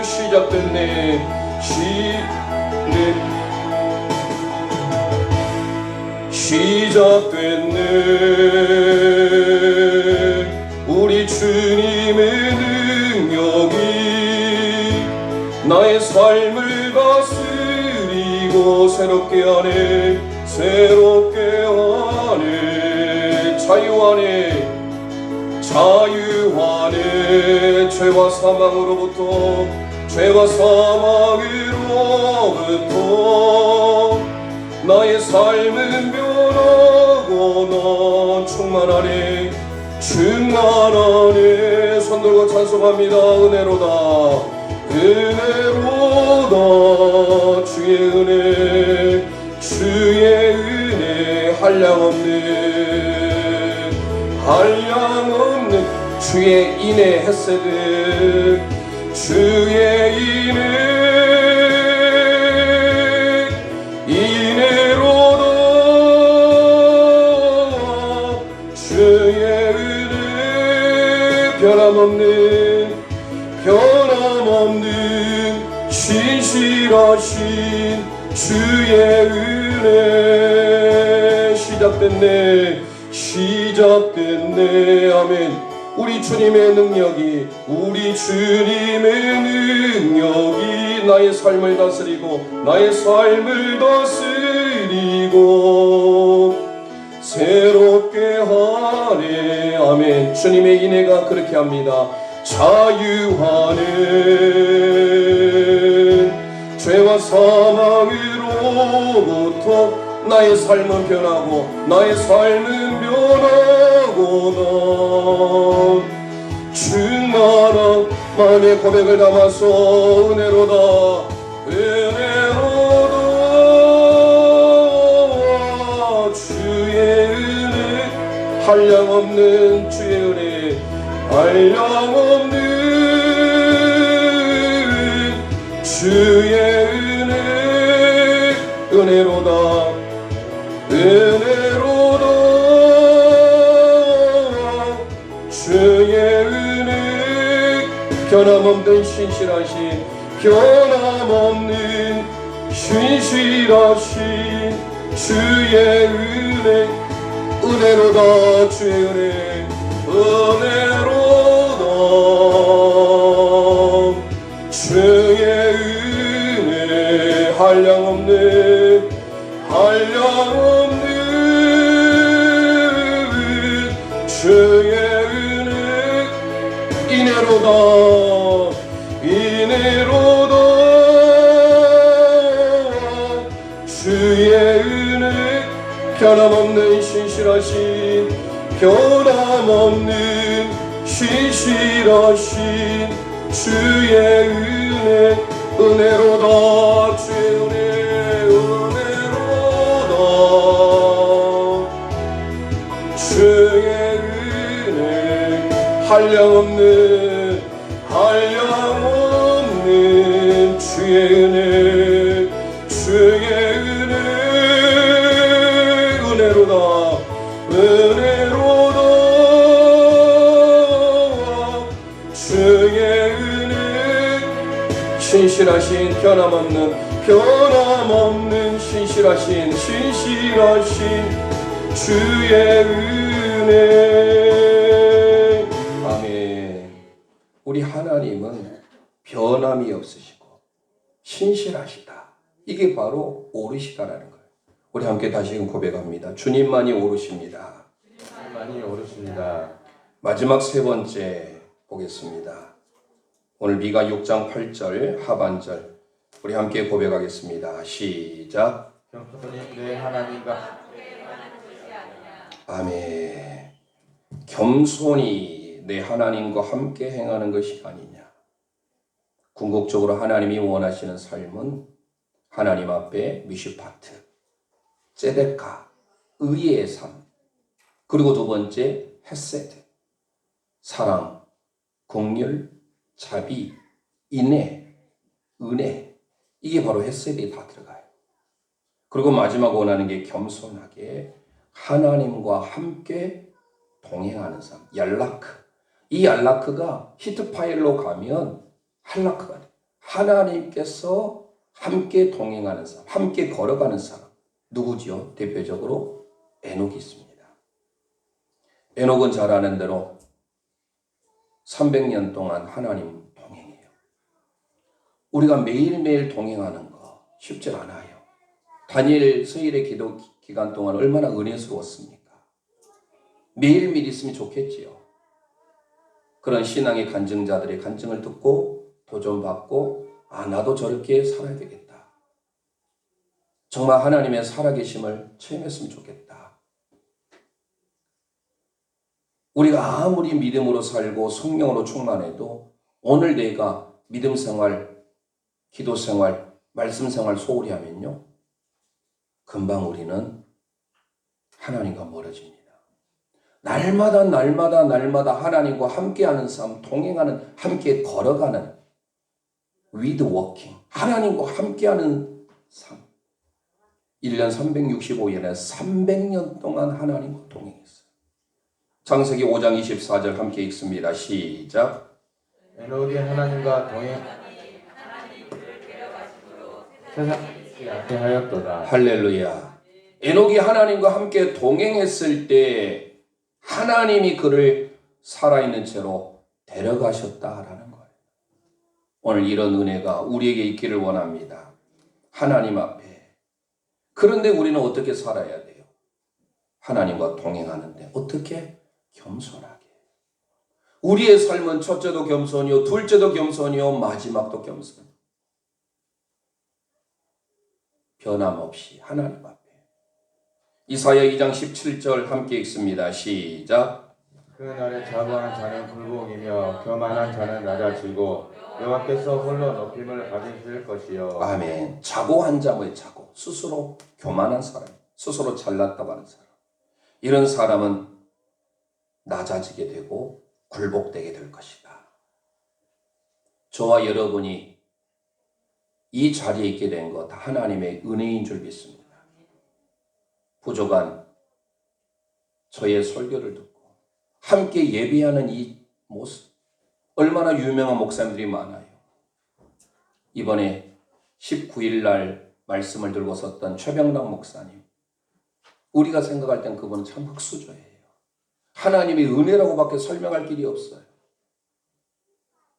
시작됐네 시작됐네 우리 주님의 능력이 나의 삶을 다스리고 새롭게 하네. 새롭게 하네. 자유하네 죄와 사망으로부터 나의 삶은 변하고 난 충만하네. 손 들고 찬송합니다. 은혜로다 주의 은혜 한량없는 주의 인애 헤세드 주의 인애로다 주의 은혜 변함없는 신실하신 주의 은혜 시작됐네 아멘. 우리 주님의 능력이 나의 삶을 다스리고 새롭게 하네 아멘. 주님의 인애가 그렇게 합니다. 자유하는 죄와 사망으로부터 나의 삶은 변하고 난 충만한 마음의 고백을 담아서 은혜로다 주의 은혜 한량없는 주의 은혜 주의 은혜 은혜로다 주의 은혜 변함없는 신실하신 주의 은혜로다 주의 은혜 한량없는 주의 은혜 이내로다 주의 은혜 변함없는 신실하신 주의 은혜로다 주의 은혜로다 주의 은혜 한량없는 주의 은혜 은혜로다 주의 은혜 신실하신 변함없는 신실하신 주의 은혜. 아멘. 우리 하나님은 변함이 없으시고 신실하시다. 이게 바로 오르시다라는 거예요. 우리 함께 다시금 고백합니다. 주님만이 오르십니다.
주님만이 오르십니다.
마지막 세 번째 보겠습니다. 오늘 미가 6장 8절 하반절 우리 함께 고백하겠습니다. 시작.
겸손히 내 하나님과
아멘. 겸손히 내 하나님과 함께 행하는 것이 아니냐. 궁극적으로 하나님이 원하시는 삶은 하나님 앞에 미슈파트, ጼ데카, 의의 삶, 그리고 두 번째 헤세드, 사랑, 긍휼, 자비, 인애, 은혜. 이게 바로 헤세드에 다 들어가요. 그리고 마지막 원하는 게 겸손하게 하나님과 함께 동행하는 삶, 얄라크. 이 얄라크가 히트 파일로 가면 할라크가 돼요. 하나님께서 함께 동행하는 사람, 함께 걸어가는 사람. 누구지요? 대표적으로 에녹이 있습니다. 에녹은 잘 아는 대로 300년 동안 하나님 동행해요. 우리가 매일매일 동행하는 거 쉽지 않아요. 다니엘 서일의 기도 기간 동안 얼마나 은혜스러웠습니까? 매일매일 있으면 좋겠지요. 그런 신앙의 간증자들의 간증을 듣고 도전받고 나도 저렇게 살아야 되겠다. 정말 하나님의 살아계심을 체험했으면 좋겠다. 우리가 아무리 믿음으로 살고 성령으로 충만해도 오늘 내가 믿음 생활, 기도 생활, 말씀 생활 소홀히 하면요. 금방 우리는 하나님과 멀어집니다. 날마다 하나님과 함께하는 삶, 동행하는, 함께 걸어가는 with walking, 하나님과 함께하는 삶. 1년 365일에 300년 동안 하나님과 동행했어요. 창세기 5장 24절 함께 읽습니다. 시작.
에녹이 하나님과 동행 세상에 앞에 하였도다.
할렐루야. 에녹이 하나님과 함께 동행했을 때 하나님이 그를 살아있는 채로 데려가셨다라는 거예요. 오늘 이런 은혜가 우리에게 있기를 원합니다. 하나님 앞에. 그런데 우리는 어떻게 살아야 돼요? 하나님과 동행하는데 어떻게? 겸손하게. 우리의 삶은 첫째도 겸손이요, 둘째도 겸손이요, 마지막도 겸손. 변함없이 하나님 앞에. 이사야 2장 17절 함께 읽습니다. 시작.
그 날에 자부하는 자는 굴복이며 교만한 자는 낮아지고 여호와께서 홀로 높임을 받으실 것이요.
아멘. 자고한 자의 자고. 스스로 교만한 사람, 스스로 잘났다고 하는 사람. 이런 사람은 낮아지게 되고 굴복되게 될 것이다. 저와 여러분이 이 자리에 있게 된 것 다 하나님의 은혜인 줄 믿습니다. 부족한 저의 설교를 듣고 함께 예배하는 이 모습, 얼마나 유명한 목사님들이 많아요. 이번에 19일 날 말씀을 들고 섰던 최병락 목사님, 우리가 생각할 땐 그분은 참 흙수저예요. 하나님의 은혜라고밖에 설명할 길이 없어요.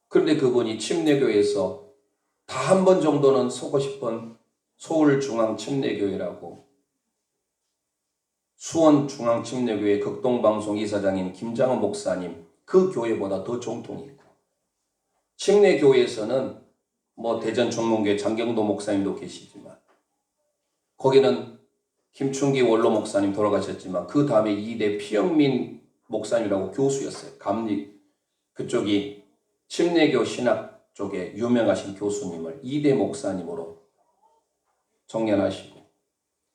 그런데 그분이 침례교회에서 다 한 번 정도는 서고 싶은 서울중앙침례교회라고 수원중앙침례교회 극동방송 이사장인 김장원 목사님 그 교회보다 더 정통이 있고 침례교회에서는 대전 중문교회 장경도 목사님도 계시지만 거기는 김충기 원로 목사님 돌아가셨지만 그 다음에 2대 피영민 목사님이라고 교수였어요. 그쪽이 침례교 신학 쪽에 유명하신 교수님을 2대 목사님으로 정년하시고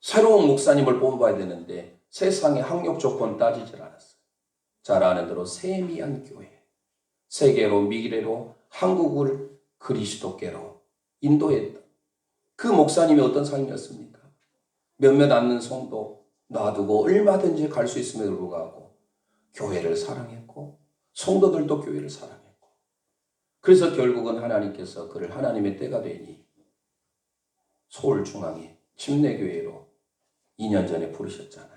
새로운 목사님을 뽑아야 되는데 세상의 학력 조건 따지질 않았어요. 잘 아는 대로 세미한 교회, 세계로 미래로 한국을 그리스도께로 인도했던 그 목사님이 어떤 삶이었습니까? 몇몇 않는 성도 놔두고 얼마든지 갈 수 있음에도 불구하고 교회를 사랑했고 성도들도 교회를 사랑했고 그래서 결국은 하나님께서 그를 하나님의 때가 되니 서울중앙에 침례교회로 2년 전에 부르셨잖아요.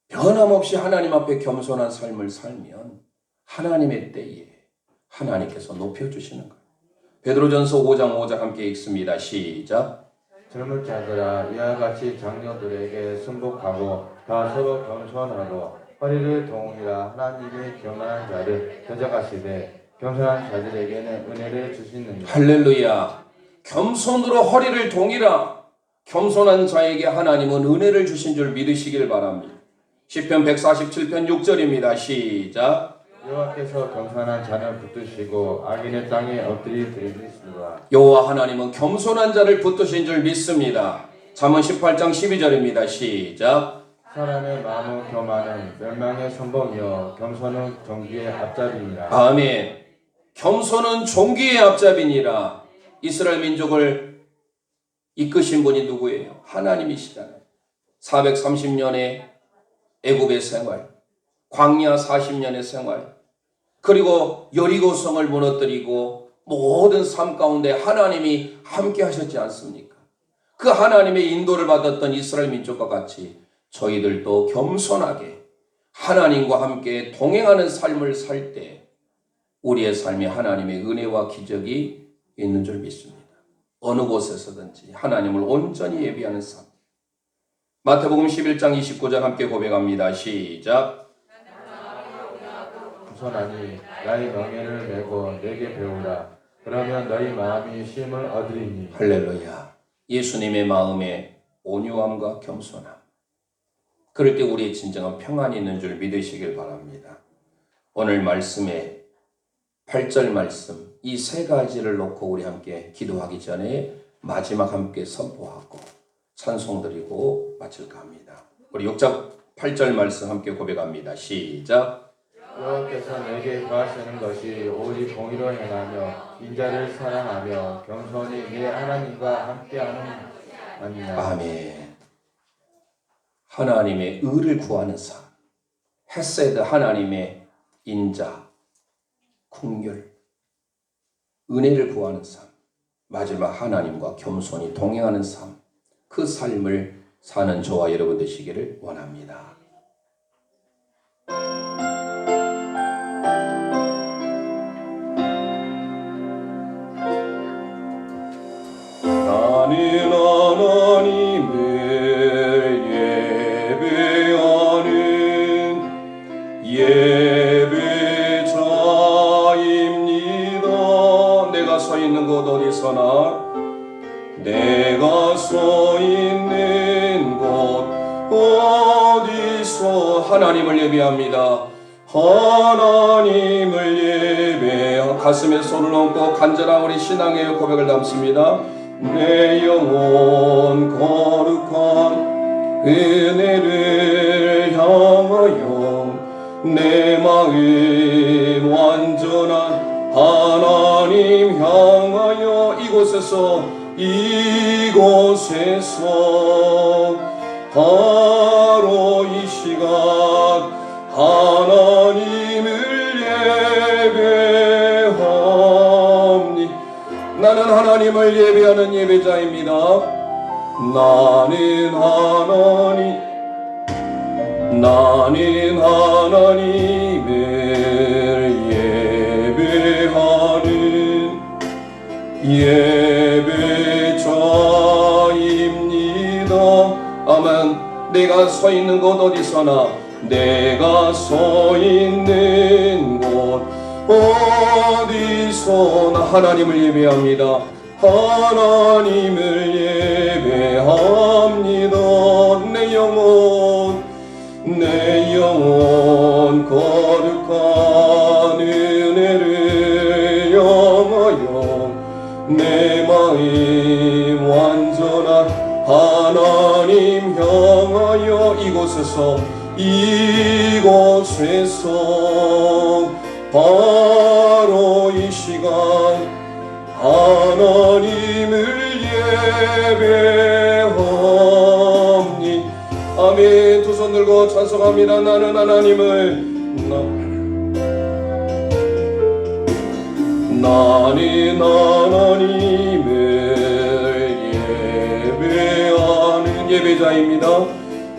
변함없이 하나님 앞에 겸손한 삶을 살면 하나님의 때에 하나님께서 높여주시는 거예요. 베드로전서 5장 5절 함께 읽습니다. 시작.
젊은 자들아 이와 같이 장녀들에게 순복하고 다 서로 겸손하고 허리를 동이라 하나님의 겸손한 자를 대적하시되 겸손한 자들에게는 은혜를 주시느니라.
할렐루야. 겸손으로 허리를 동이라. 겸손한 자에게 하나님은 은혜를 주신 줄 믿으시길 바랍니다. 시편 147편 6절입니다. 시작.
여호와께서 겸손한 자는 붙드시고 악인의 땅에 엎드리 드리시리라.
여호와 하나님은 겸손한 자를 붙드신 줄 믿습니다. 잠언 18장 12절입니다. 시작.
사람의 마음은 교만은 멸망의 선봉이요 겸손은 정기의 앞잡이니라.
아멘. 겸손은 종기의 앞잡이니라. 이스라엘 민족을 이끄신 분이 누구예요? 하나님이시잖아요. 430년의 애굽의 생활, 광야 40년의 생활, 그리고 여리고성을 무너뜨리고 모든 삶 가운데 하나님이 함께 하셨지 않습니까? 그 하나님의 인도를 받았던 이스라엘 민족과 같이 저희들도 겸손하게 하나님과 함께 동행하는 삶을 살 때 우리의 삶에 하나님의 은혜와 기적이 있는 줄 믿습니다. 어느 곳에서든지 하나님을 온전히 예비하는 삶. 마태복음 11장 29절 함께 고백합니다. 시작.
겸손하니 나의 명예를 메고 내게 배우라. 그러면 너희 마음이 쉼을 얻으리니.
할렐루야. 예수님의 마음에 온유함과 겸손함. 그럴 때 우리의 진정한 평안이 있는 줄 믿으시길 바랍니다. 오늘 말씀에 8절 말씀 이 세 가지를 놓고 우리 함께 기도하기 전에 마지막 함께 선포하고 찬송 드리고 마칠까 합니다. 우리 6절 8절 말씀 함께 고백합니다. 시작.
여호와께서 내게 구하시는 것이 오직 공의로 행하며 인자를 사랑하며 겸손히 내 하나님과 함께하는 아니냐.
아멘. 하나님의 의를 구하는 삶, 헤세드 하나님의 인자, 긍휼, 은혜를 구하는 삶, 마지막 하나님과 겸손히 동행하는 삶, 그 삶을 사는 저와 여러분 되시기를 원합니다. 나는 하나님을 예배하는 예배자입니다. 내가 서 있는 곳 어디서나 내가 서 있는 곳 어디서 하나님을 예배합니다. 하나님을 예배하 가슴에 손을 얹고 간절한 우리 신앙의 고백을 담습니다. 내 영혼 거룩한 은혜를 향하여 내 마음 완전한 하나님 향하여 이곳에서 바로 이 시간 하나님을 예배하니 나는 하나님을 예배하는 예배자입니다. 나는 하나님을 예배하는 예배자입니다. 아멘. 내가 서 있는 곳 어디서나, 내가 서 있는 곳 어디서나 하나님을 예배합니다. 하나님을 예배합니다. 내 영혼 거룩한 은혜를 영하여 내 마음 완전한 하나님 향하여 이곳에서 바로 이 시간 하나님을 예배하니. 아멘. 두 손 들고 찬송합니다. 나는 하나님을 예배하는 예배자입니다.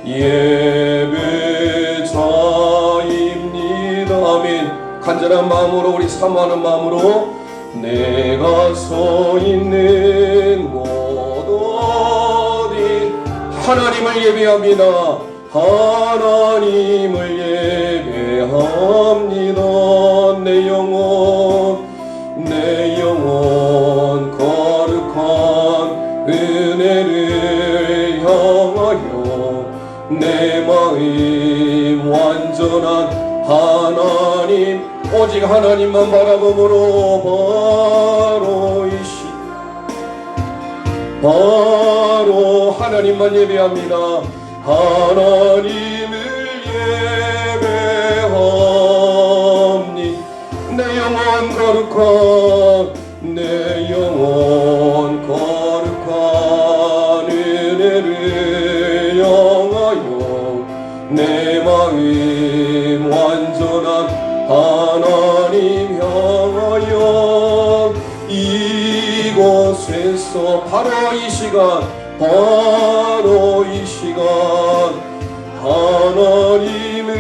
예배자입니다. 아멘. 간절한 마음으로, 우리 사모하는 마음으로, 내가 서 있는 곳 어디 하나님을 예배합니다. 하나님을 예배합니다. 내 영혼 거룩한 은혜를 향하여 내 마음 완전한 하나님, 오직 하나님만 바라봄으로 바로 하나님만 예배합니다. 하나님을 예배합니. 내 영혼 거룩한 은혜를 영하여 내 마음 완전한 하나님 향하여 이곳에서 바로 이 시간 하나님을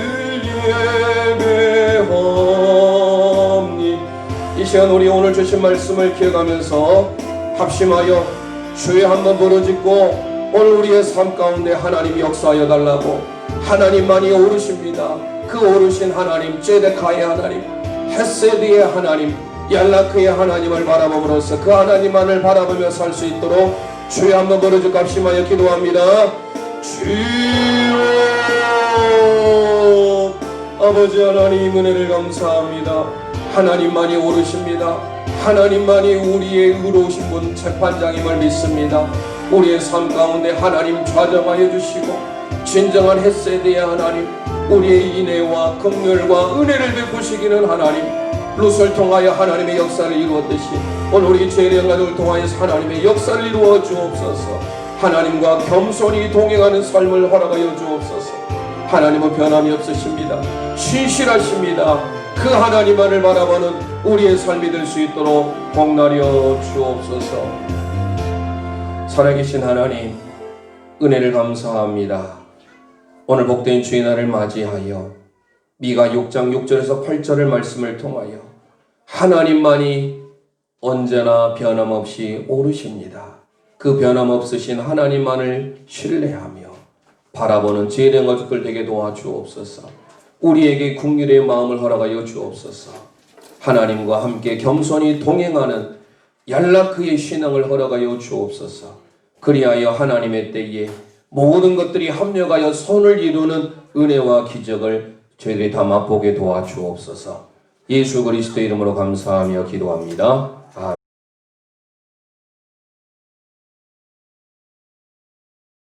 예배합니. 이 시간 우리 오늘 주신 말씀을 기억하면서 합심하여 주에 한번 부르짖고 오늘 우리의 삶 가운데 하나님 역사하여 달라고. 하나님만이 오르십니다. 그 오르신 하나님, 제데카의 하나님, 헤세드의 하나님, 얄라크의 하나님을 바라봄으로써 그 하나님만을 바라보며 살 수 있도록 주에 한번 부르짖고 합심하여 기도합니다. 주여, 아버지 하나님 은혜를 감사합니다. 하나님만이 오르십니다. 하나님만이 우리의 의로우신 분 재판장임을 믿습니다. 우리의 삶 가운데 하나님 좌정하여 주시고 진정한 헤세드의 하나님, 우리의 인애와 긍휼과 은혜를 베푸시기는 하나님, 룻을 통하여 하나님의 역사를 이루었듯이 오늘 우리 죄인의 가족을 통하여서 하나님의 역사를 이루어 주옵소서. 하나님과 겸손히 동행하는 삶을 허락하여 주옵소서. 하나님은 변함이 없으십니다. 신실하십니다. 그 하나님만을 바라보는 우리의 삶이 될 수 있도록 복나려 주옵소서. 살아계신 하나님, 은혜를 감사합니다. 오늘 복된 주의 날을 맞이하여 미가 6장 6절에서 8절의 말씀을 통하여 하나님만이 언제나 변함없이 오르십니다. 그 변함없으신 하나님만을 신뢰하며 바라보는 죄된 가족들 되게 도와주옵소서. 우리에게 긍휼의 마음을 허락하여 주옵소서. 하나님과 함께 겸손히 동행하는 얄라크의 신앙을 허락하여 주옵소서. 그리하여 하나님의 때에 모든 것들이 합력하여 선을 이루는 은혜와 기적을 저희들이 다 맛보게 도와주옵소서. 예수 그리스도 이름으로 감사하며 기도합니다.